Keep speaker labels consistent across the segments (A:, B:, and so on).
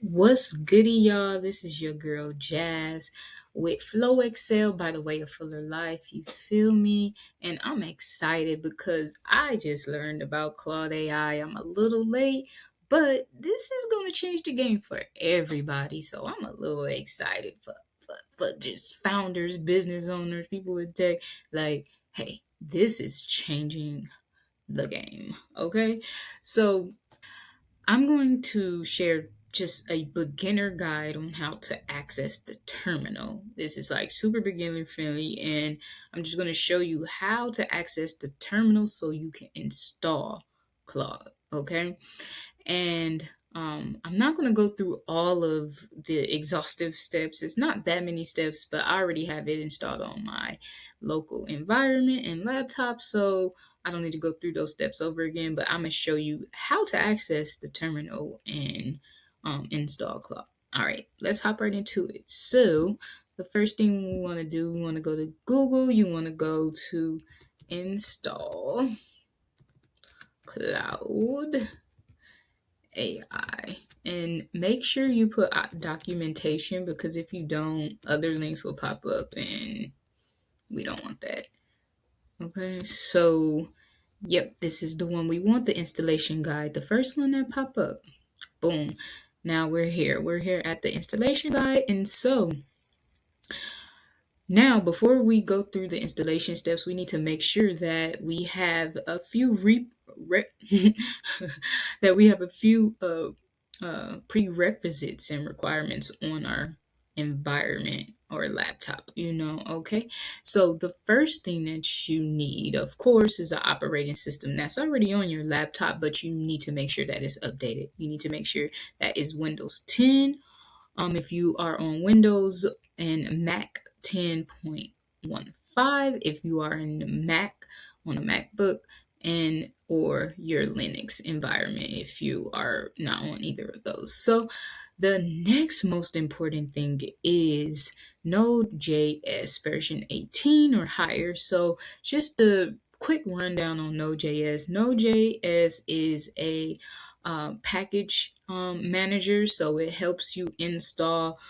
A: What's goody, y'all? This is your girl Jazz with FlowXsell by the way of fuller life. You feel me? And I'm excited because I just learned about Claude AI. I'm a little late, but this is going to change the game for everybody. So I'm a little excited for just founders, business owners, people with tech. Like, hey, this is changing the game. Okay. So I'm going to share just a beginner guide on how to access the terminal. This is like super beginner friendly, and I'm just going to show you how to access the terminal so you can install Claude. Okay. And I'm not going to go through all of the exhaustive steps. It's not that many steps, but I already have it installed on my local environment and laptop. So I don't need to go through those steps over again, but I'm going to show you how to access the terminal and install Claude. All right, let's hop right into it. So the first thing we want to do, we want to go to Google. You want to go to install Cloud AI and make sure you put documentation, because if you don't, other links will pop up and we don't want that. Okay, so yep, this is the one we want, the installation guide, the first one that pop up. Boom. Now we're here at the installation guide. And so now, before we go through the installation steps, we need to make sure that we have a few that we have a few prerequisites and requirements on our environment or laptop. Okay. So the first thing that you need, of course, is an operating system that's already on your laptop, but you need to make sure that it's updated. You need to make sure that is Windows 10. If you are on Windows and Mac 10.15, if you are in Mac on a MacBook, and or your Linux environment if you are not on either of those. So the next most important thing is Node.js version 18 or higher. So just a quick rundown on Node.js. Node.js is a package manager, so it helps you install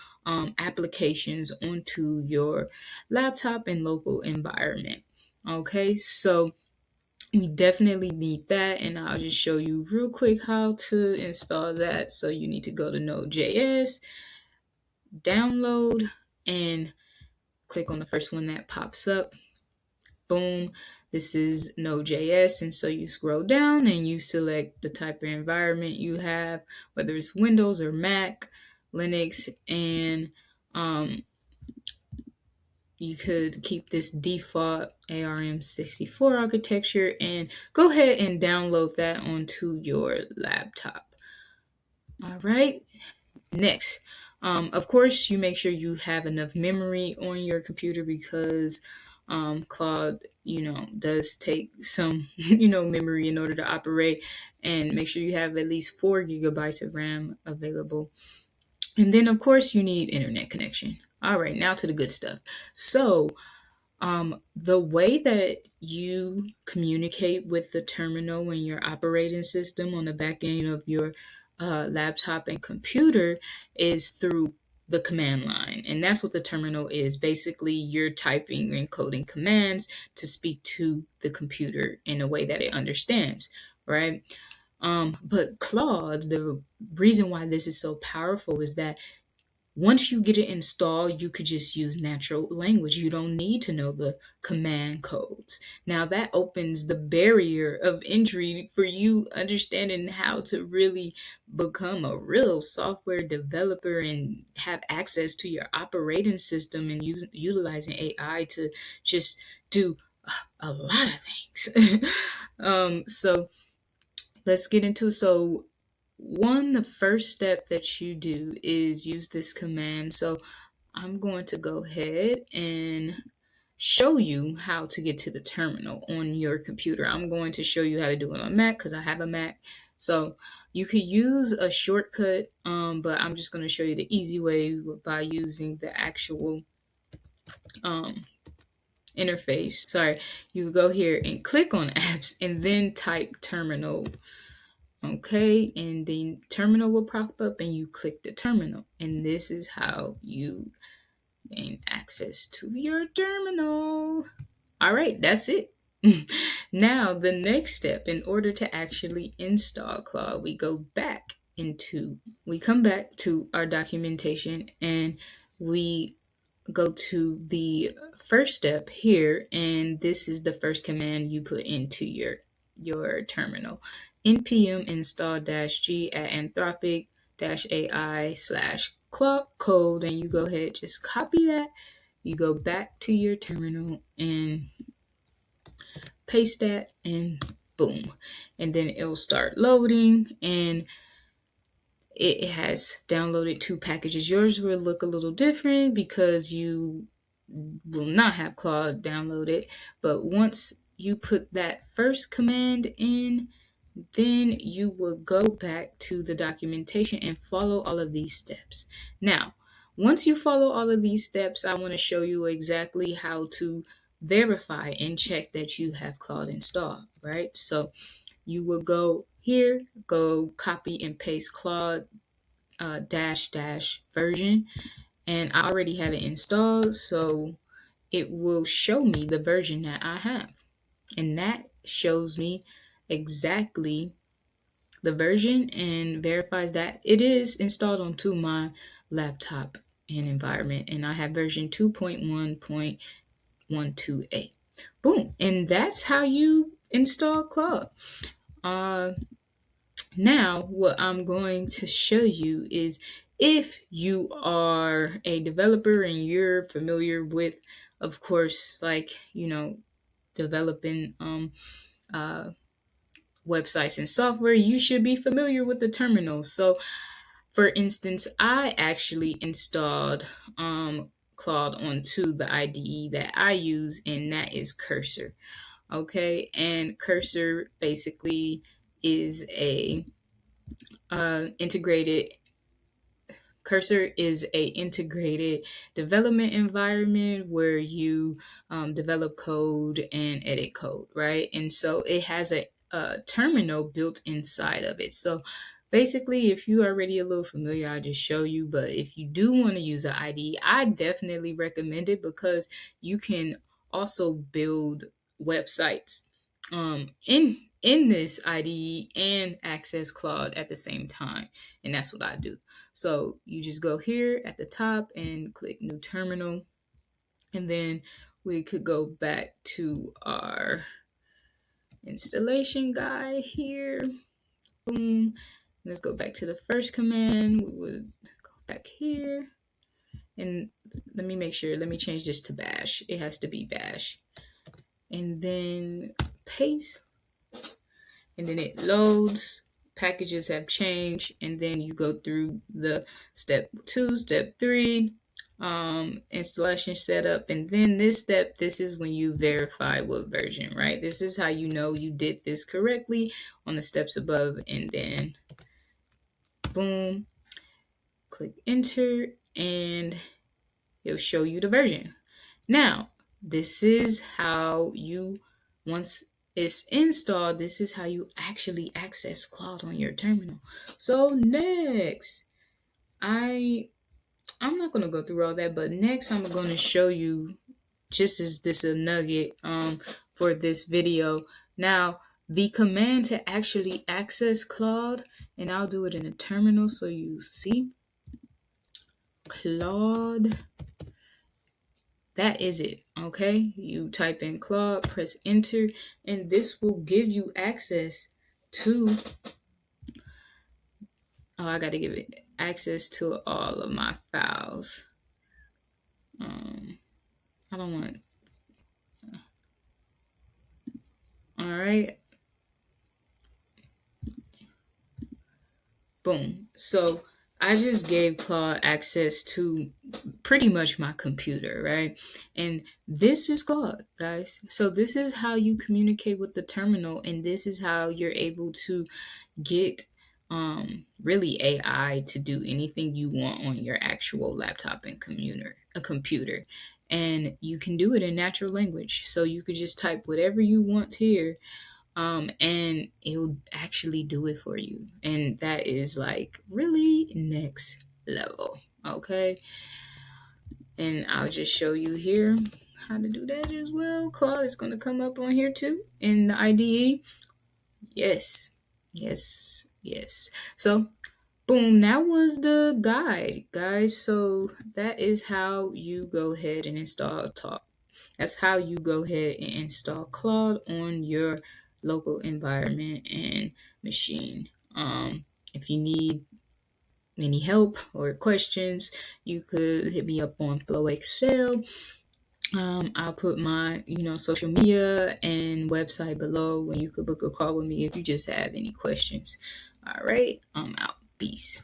A: applications onto your laptop and local environment. Okay, so we definitely need that, and I'll just show you real quick how to install that. So you need to go to Node.js, download, and click on the first one that pops up. Boom, this is Node.js. And so you scroll down and you select the type of environment you have, whether it's Windows or Mac, Linux, and you could keep this default ARM64 architecture and go ahead and download that onto your laptop. All right, next. Of course, you make sure you have enough memory on your computer, because Claude, does take some, memory in order to operate, and make sure you have at least 4 gigabytes of RAM available. And then, of course, you need internet connection. All right, now to the good stuff. So, the way that you communicate with the terminal and your operating system on the back end of your laptop and computer is through the command line. And that's what the terminal is. Basically, you're typing and coding commands to speak to the computer in a way that it understands, right? But Claude, the reason why this is so powerful is that once you get it installed, you could just use natural language. You don't need to know the command codes. Now that opens the barrier of entry for you understanding how to really become a real software developer and have access to your operating system and utilizing AI to just do a lot of things. So let's get into it. So the first step that you do is use this command. So I'm going to go ahead and show you how to get to the terminal on your computer. I'm going to show you how to do it on Mac because I have a Mac. So you could use a shortcut, but I'm just going to show you the easy way by using the actual interface. Sorry, you could go here and click on apps and then type terminal Okay, and the terminal will pop up and you click the terminal. And this is how you gain access to your terminal. All right, that's it. Now, the next step, in order to actually install Claude, we come back to our documentation and we go to the first step here, and this is the first command you put into your terminal. npm install -g at anthropic-ai/Claude code, and you go ahead, just copy that. You go back to your terminal and paste that, and boom, and then it'll start loading, and it has downloaded 2 packages. Yours will look a little different because you will not have Claude downloaded, but once you put that first command in, then you will go back to the documentation and follow all of these steps. Now, once you follow all of these steps, I want to show you exactly how to verify and check that you have Claude installed, right? So you will go here, go copy and paste Claude dash dash version, and I already have it installed, so it will show me the version that I have, and that shows me exactly the version and verifies that it is installed onto my laptop and environment, and I have version 2.1.128. Boom, and that's how you install Claude. Now, what I'm going to show you is, if you are a developer and you're familiar with, of course, like, developing uh, websites and software, you should be familiar with the terminal. So, for instance, I actually installed Claude onto the IDE that I use, and that is Cursor. Okay, and Cursor basically is a integrated Cursor is a integrated development environment where you develop code and edit code, right? And so it has a terminal built inside of it. So basically, if you are already a little familiar, I'll just show you. But if you do want to use an IDE, I definitely recommend it, because you can also build websites in this IDE and access Claude at the same time. And that's what I do. So you just go here at the top and click new terminal. And then we could go back to our installation guide here. Boom. Let's go back to the first command. We would go back here. And let me make sure, let me change this to bash. It has to be bash. And then paste. And then it loads. Packages have changed, and then you go through the step 2, step 3, installation setup, and then this step, this is when you verify what version, right? This is how you know you did this correctly on the steps above, and then boom, click enter, and it'll show you the version. Now, this is how you, once it's installed, this is how you actually access Claude on your terminal. So next, I'm not going to go through all that, but next I'm going to show you, just as this a nugget for this video. Now, the command to actually access Claude, and I'll do it in a terminal so you see. Claude. That is it, okay? You type in Claude, press enter, and this will give you access to, I gotta give it access to all of my files. I don't want, all right. Boom. So I just gave Claude access to pretty much my computer, right? And this is Claude, guys. So this is how you communicate with the terminal, and this is how you're able to get really AI to do anything you want on your actual laptop and computer. And you can do it in natural language. So you could just type whatever you want here. and it'll actually do it for you. And that is like really next level. Okay. And I'll just show you here how to do that as well. Claude is going to come up on here too in the IDE. Yes, yes, yes. So, boom, that was the guide, guys. So, that is how you go ahead and install Talk. That's how you go ahead and install Claude on your local environment and machine. If you need any help or questions, you could hit me up on FlowXsell. I'll put my, social media and website below when you could book a call with me if you just have any questions. All right, I'm out. Peace.